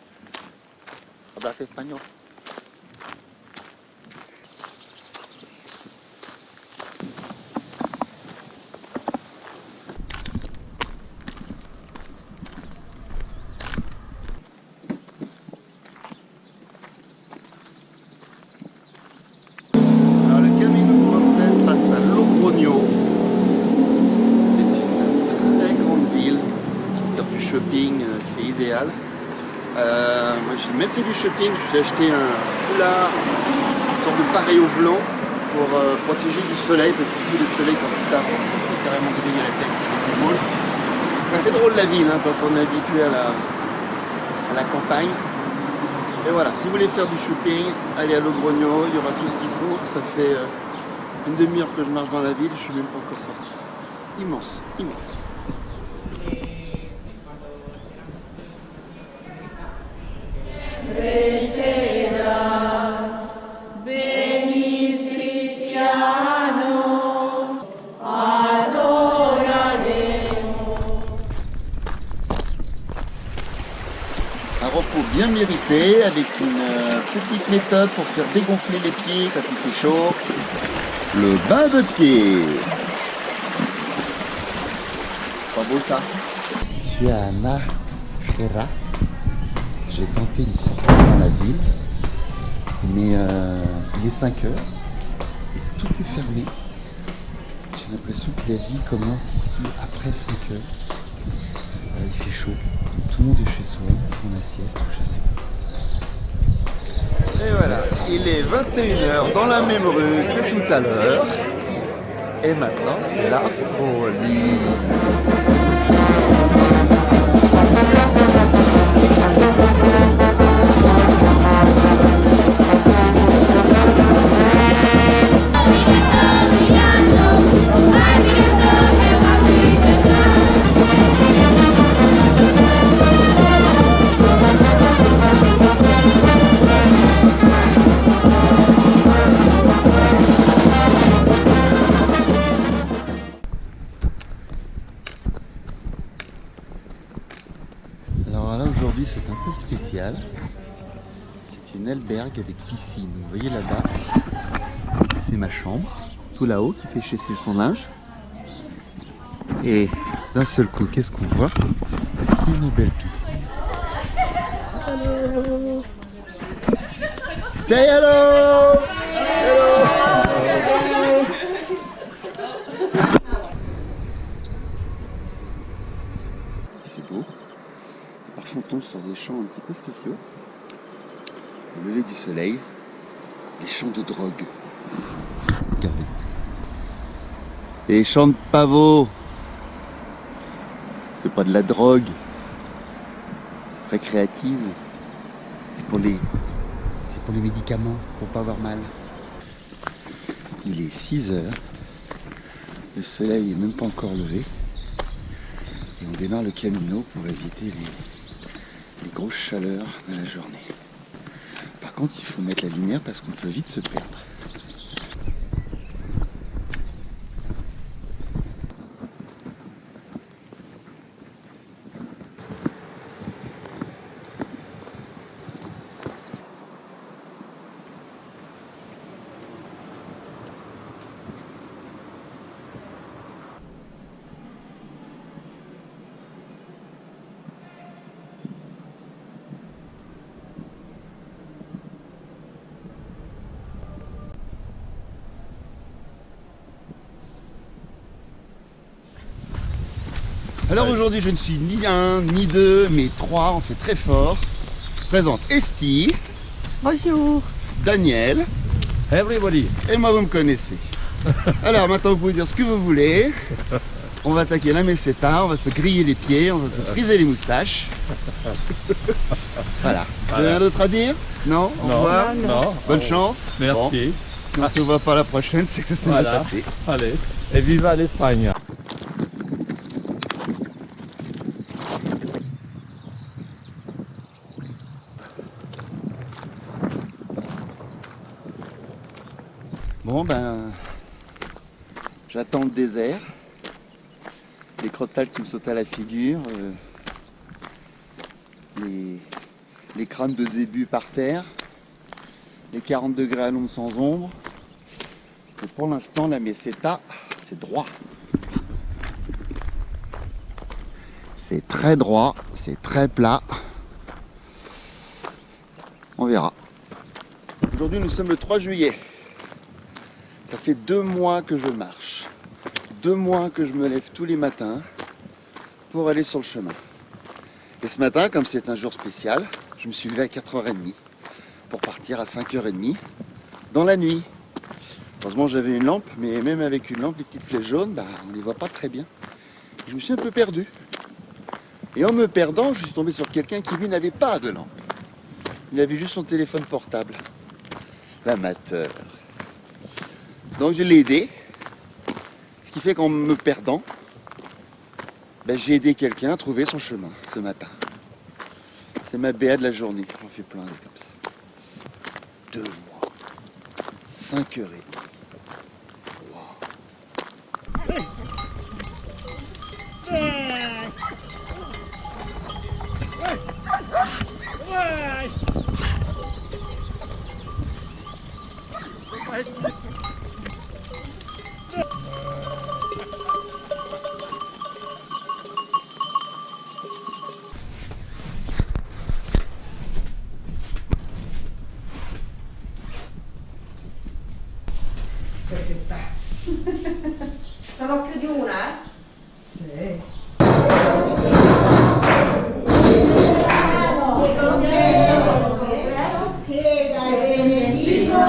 C: Hablas español. Alors, le Camino francés passe à Logroño. C'est une très grande ville. Faire du shopping, c'est idéal. Moi j'ai même fait du shopping, j'ai acheté un foulard, une sorte de pareil au blanc pour protéger du soleil, parce qu'ici le soleil quand il tape, ça fait carrément griller la tête, les épaules. Ça fait drôle la ville hein, quand on est habitué à la campagne. Et voilà, si vous voulez faire du shopping, allez à Logroño, il y aura tout ce qu'il faut. Ça fait une demi-heure que je marche dans la ville, je suis même pas encore sorti. Immense, immense. Un repos bien mérité avec une petite méthode pour faire dégonfler les pieds quand il fait chaud. Le bain de pied. Pas beau ça? Je suis à Nájera. J'ai tenté une sortie dans la ville, mais il est 5 heures et tout est fermé. J'ai l'impression que la vie commence ici après 5 heures. Il fait chaud, tout le monde est chez soi, ils font la sieste ou je sais pas. Et voilà, il est 21h dans la même rue que tout à l'heure. Et maintenant, c'est la folie. spécial. C'est une albergue avec piscine. Vous voyez là-bas, c'est ma chambre, tout là-haut, qui fait sécher son linge. Et d'un seul coup, qu'est-ce qu'on voit? Une belle piscine. Hello. Say hello. Hello. C'est beau. Et parfois on tombe sur des champs un petit peu spéciaux. Au lever du soleil, des champs de drogue. Regardez. Et les champs de pavots. C'est pas de la drogue récréative, c'est pour les médicaments, pour pas avoir mal. Il est 6 heures, le soleil est même pas encore levé et on démarre le camino pour éviter les grosses chaleurs de la journée. Par contre, il faut mettre la lumière parce qu'on peut vite se perdre. Alors aujourd'hui je ne suis ni un, ni deux, mais 3, on fait très fort. Je présente Esti.
B: Bonjour.
C: Daniel.
D: Everybody.
C: Et moi vous me connaissez. Alors maintenant vous pouvez dire ce que vous voulez. On va attaquer la meseta, on va se griller les pieds, on va se friser les moustaches. Voilà. Vous avez rien d'autre à dire? Non? Au revoir.
D: Non.
C: Bonne chance.
D: Merci.
C: Bon, si on ne se voit pas la prochaine, c'est que ça s'est mal passé.
D: Allez. Et viva l'Espagne.
C: Bon ben, j'attends le désert, les crotales qui me sautent à la figure, les crânes de zébus par terre, les 40 degrés à l'ombre sans ombre. Et pour l'instant la meseta, c'est droit. C'est très droit, c'est très plat. On verra. Aujourd'hui nous sommes le 3 juillet. Ça fait 2 mois que je marche, 2 mois que je me lève tous les matins pour aller sur le chemin. Et ce matin, comme c'est un jour spécial, je me suis levé à 4h30 pour partir à 5h30 dans la nuit. Heureusement j'avais une lampe, mais même avec une lampe, les petites flèches jaunes, on ne les voit pas très bien. Et je me suis un peu perdu. Et en me perdant, je suis tombé sur quelqu'un qui lui n'avait pas de lampe. Il avait juste son téléphone portable. L'amateur. Donc je l'ai aidé, ce qui fait qu'en me perdant, j'ai aidé quelqu'un à trouver son chemin ce matin. C'est ma BA de la journée, j'en fais plein comme ça. 2 mois, 5h30. Wow.
G: Sono più di una? Sì. Che dai benedito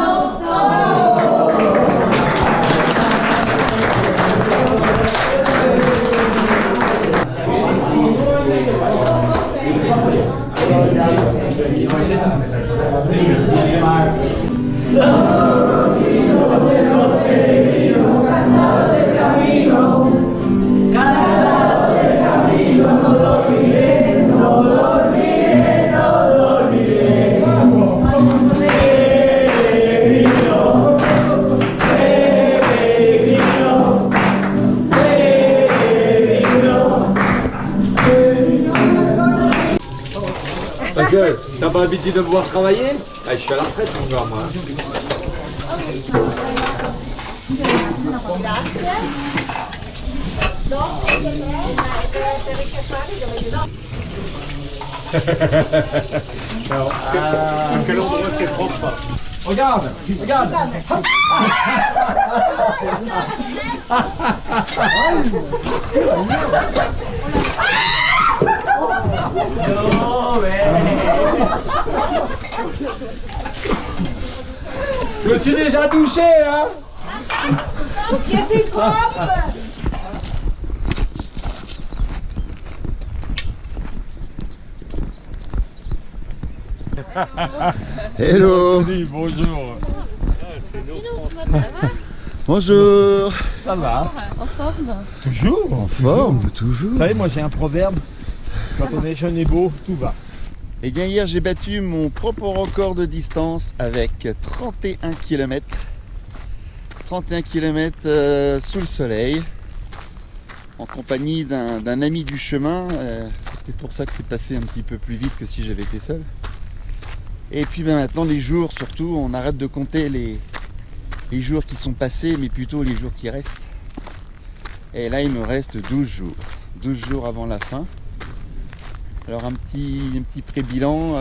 D: Parce que t'as pas l'habitude de me voir travailler? Ah, je suis à la retraite, mon gars, moi.
E: Quel endroit c'est propre?
D: Regarde, regarde. Je me suis déjà douché, hein?
G: C'est propre.
C: Hello.
D: Oui, bonjour.
C: Bonjour.
D: Ça va?
F: En forme?
D: Toujours?
C: En forme, toujours.
D: Vous savez, moi j'ai un proverbe. Quand on est jeune et beau, tout va.
C: Eh bien hier j'ai battu mon propre record de distance avec 31 km. 31 km sous le soleil, en compagnie d'un ami du chemin. C'est pour ça que c'est passé un petit peu plus vite que si j'avais été seul. Et puis ben, maintenant les jours, surtout, on arrête de compter les jours qui sont passés, mais plutôt les jours qui restent. Et là il me reste 12 jours. 12 jours avant la fin. Alors un petit pré-bilan,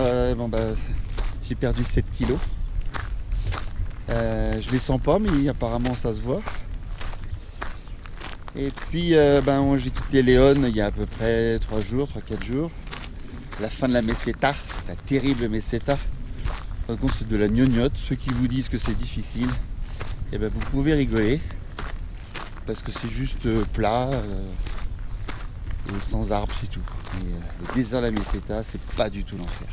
C: j'ai perdu 7 kilos. Je les sens pas, mais apparemment ça se voit. Et puis j'ai quitté Léon il y a à peu près 3-4 jours. La fin de la meseta, la terrible meseta. Par contre c'est de la gnognotte. Ceux qui vous disent que c'est difficile, et ben, vous pouvez rigoler. Parce que c'est juste plat. Et sans arbres, c'est tout. Mais, le désert de la meseta, c'est pas du tout l'enfer.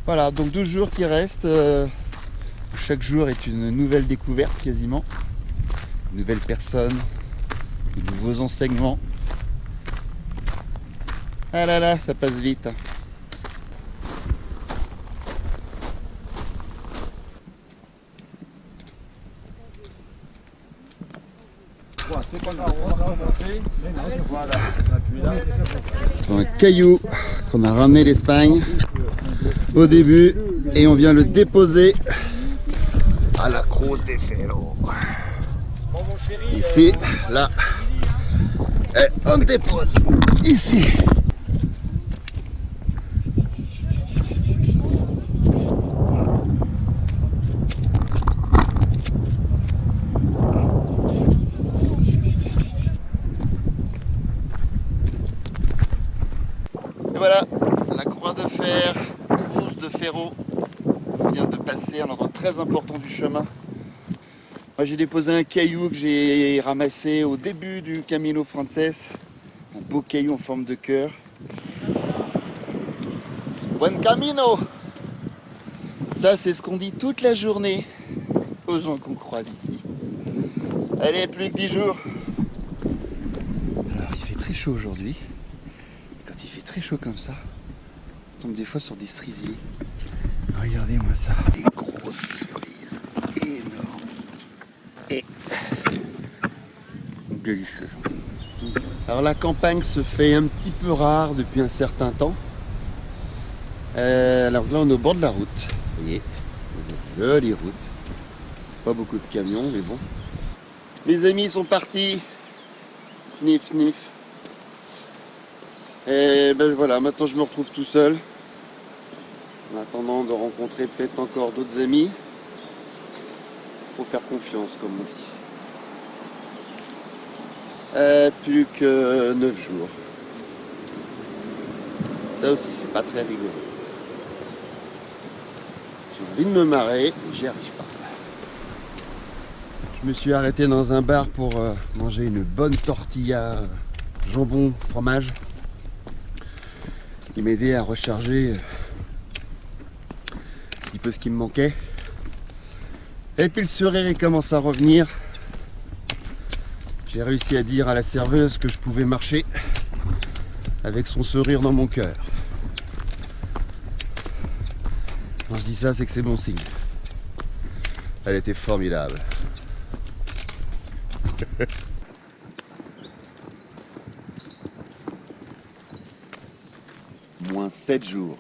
C: Voilà, donc 12 jours qui restent. Chaque jour est une nouvelle découverte quasiment. Une nouvelle personne, de nouveaux enseignements. Ah là là, ça passe vite. Un caillou qu'on a ramené d'Espagne au début et on vient le déposer à la Cruz de Ferro. Ici, là, et on dépose ici. Et voilà, la croix de fer, Cruz de Ferro, vient de passer, un endroit très important du chemin. Moi j'ai déposé un caillou que j'ai ramassé au début du Camino Frances, un beau caillou en forme de cœur. Buen camino! Ça c'est ce qu'on dit toute la journée aux gens qu'on croise ici. Allez, plus que 10 jours. Alors il fait très chaud aujourd'hui. Quand il fait très chaud comme ça, on tombe des fois sur des cerisiers. Regardez-moi ça, des grosses cerises énormes et délicieuses. Alors la campagne se fait un petit peu rare depuis un certain temps. Alors là on est au bord de la route, vous voyez, jolie route. Pas beaucoup de camions mais bon. Les amis sont partis, sniff sniff. Et ben voilà, maintenant je me retrouve tout seul. En attendant de rencontrer peut-être encore d'autres amis. Faut faire confiance comme on dit. Plus que 9 jours. Ça aussi c'est pas très rigolo. J'ai envie de me marrer, mais j'y arrive pas. Je me suis arrêté dans un bar pour manger une bonne tortilla jambon fromage qui m'aidait à recharger un petit peu ce qui me manquait. Et puis le sourire il commence à revenir. J'ai réussi à dire à la serveuse que je pouvais marcher avec son sourire dans mon cœur. Quand je dis ça, c'est que c'est bon signe. Elle était formidable. Moins 7 jours.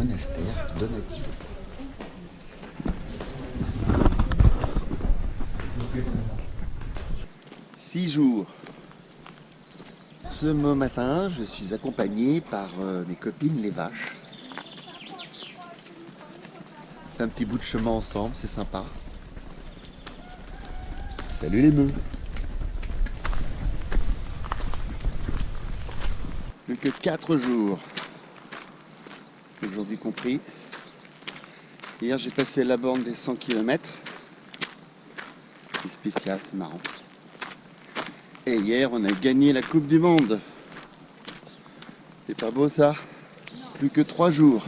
C: monastère Donativo. Six jours. Ce matin, je suis accompagné par mes copines les vaches. On fait un petit bout de chemin ensemble, c'est sympa. Salut les meux. Plus que 4 jours. Aujourd'hui compris. Hier j'ai passé la borne des 100 km. C'est spécial, c'est marrant. Et hier on a gagné la Coupe du Monde. C'est pas beau ça? Plus que 3 jours.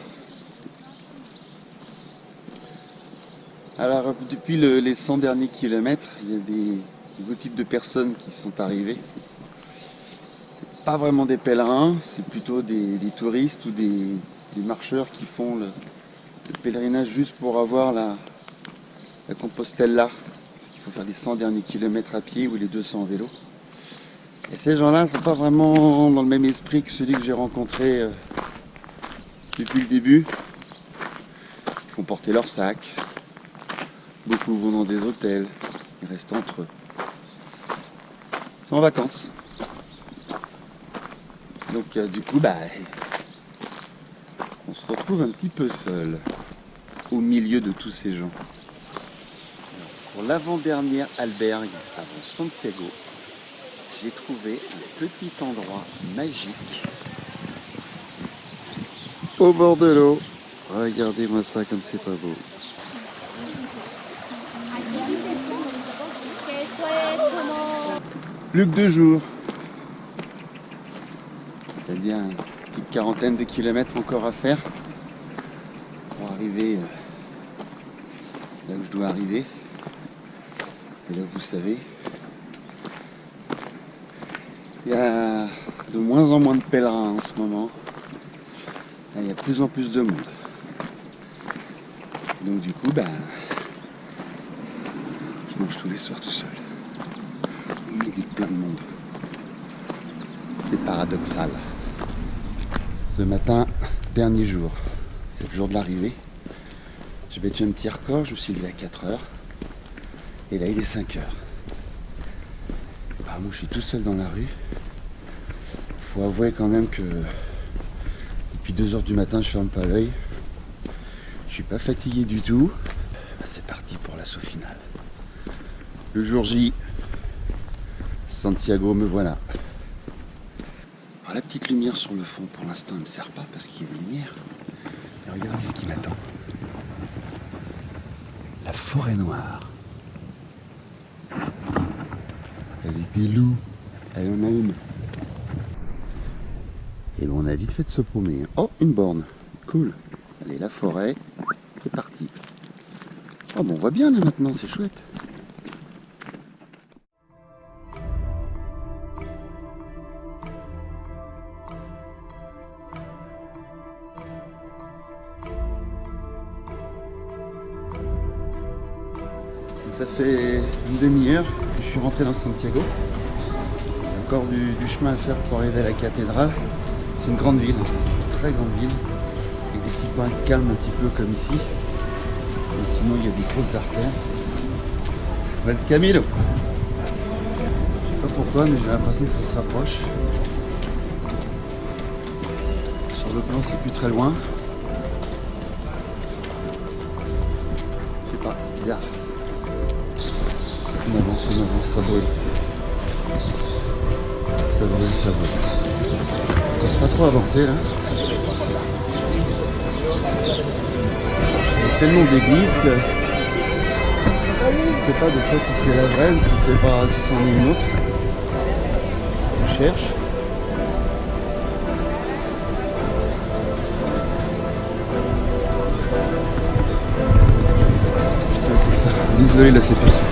C: Alors depuis les 100 derniers kilomètres, il y a des nouveaux types de personnes qui sont arrivées. C'est pas vraiment des pèlerins, c'est plutôt des touristes ou des marcheurs qui font le pèlerinage juste pour avoir la Compostelle-là. Il faut faire les 100 derniers kilomètres à pied ou les 200 en vélo. Et ces gens-là ne sont pas vraiment dans le même esprit que celui que j'ai rencontré depuis le début. Ils font porter leur sac. Beaucoup vont dans des hôtels. Ils restent entre eux. Ils sont en vacances. Donc du coup, on se retrouve un petit peu seul au milieu de tous ces gens. Pour l'avant-dernière albergue avant Santiago, j'ai trouvé un petit endroit magique au bord de l'eau. Regardez-moi ça comme c'est pas beau. Plus que 2 jours. C'est-à-dire une petite quarantaine de kilomètres encore à faire pour arriver là où je dois arriver. Et là vous savez, il y a de moins en moins de pèlerins en ce moment. Là, il y a de plus en plus de monde. Donc du coup, je mange tous les soirs tout seul. Au milieu de plein de monde. C'est paradoxal. Ce matin, dernier jour, c'est le jour de l'arrivée. J'ai battu un petit record, je me suis levé à 4 heures. Et là il est 5 heures. Moi je suis tout seul dans la rue. Faut avouer quand même que depuis 2 heures du matin je ferme pas l'œil. Je suis pas fatigué du tout. C'est parti pour l'assaut final. Le jour J, Santiago, me voilà. Alors, la petite lumière sur le fond pour l'instant ne me sert pas parce qu'il y a des lumières. Et regardez ce qui m'attend. La forêt noire. Avec des loups. Elle en a une. Et bon, on a vite fait de se promener. Oh, une borne. Cool. Allez, la forêt. C'est parti. Oh, bon, on voit bien là maintenant, c'est chouette. Ça fait une demi-heure que je suis rentré dans Santiago. Il y a encore du chemin à faire pour arriver à la cathédrale. C'est une grande ville, c'est une très grande ville, avec des petits points calmes un petit peu comme ici. Mais sinon il y a des grosses artères. Bel Camino. Je sais pas pourquoi, mais j'ai l'impression que ça se rapproche. Sur le plan c'est plus très loin. Je sais pas, bizarre. On avance, ça brûle. Ça brûle, ça brûle. On ne peut pas trop avancer là. Il y a tellement d'églises que je ne sais pas des fois si c'est la vraie ou si c'en est une autre. On cherche. Putain, c'est ça. Désolé là, c'est personne.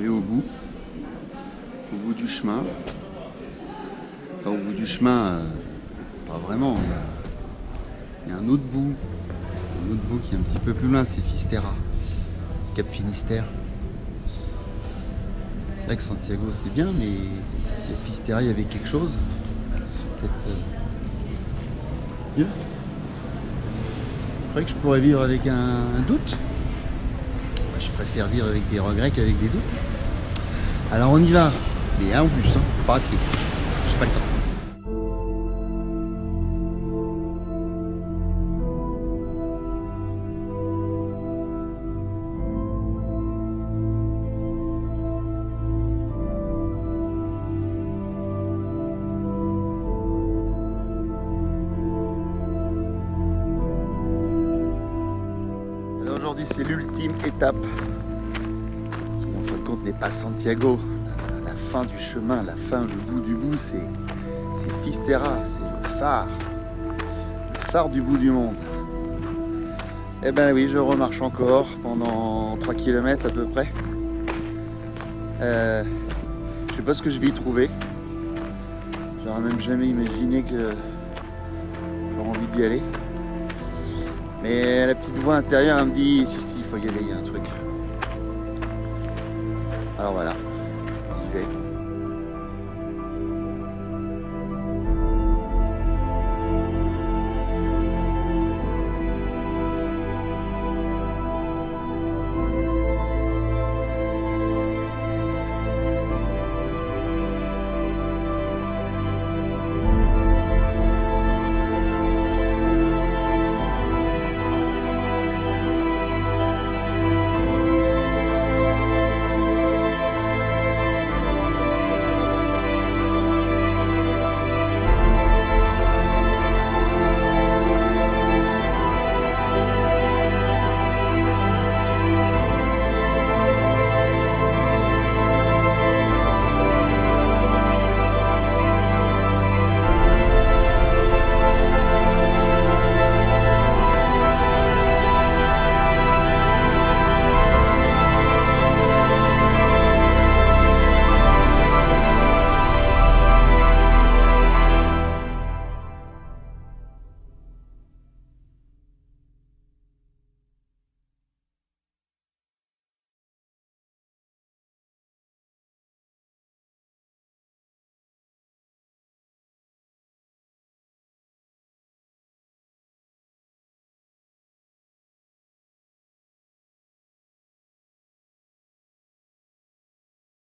C: arrivé au bout du chemin. Enfin, au bout du chemin, pas vraiment. Il y a un autre bout qui est un petit peu plus loin, c'est Fisterra, Cap Finistère. C'est vrai que Santiago c'est bien, mais si à Fisterra il y avait quelque chose, ça serait peut-être mieux. Je crois que je pourrais vivre avec un doute. Moi, je préfère vivre avec des regrets qu'avec des doutes. Alors on y va, mais en plus, hein, pas à pied. J'ai pas le temps. Aujourd'hui c'est l'ultime étape qui en fin de compte n'est pas Santiago. La fin du chemin, la fin, le bout du bout, c'est Fisterra, c'est le phare du bout du monde. Eh ben oui, je remarche encore pendant 3 km à peu près. Je sais pas ce que je vais y trouver. J'aurais même jamais imaginé que j'aurais envie d'y aller. Mais la petite voix intérieure elle me dit si, il faut y aller, il y a un truc. Alors voilà, j'y vais.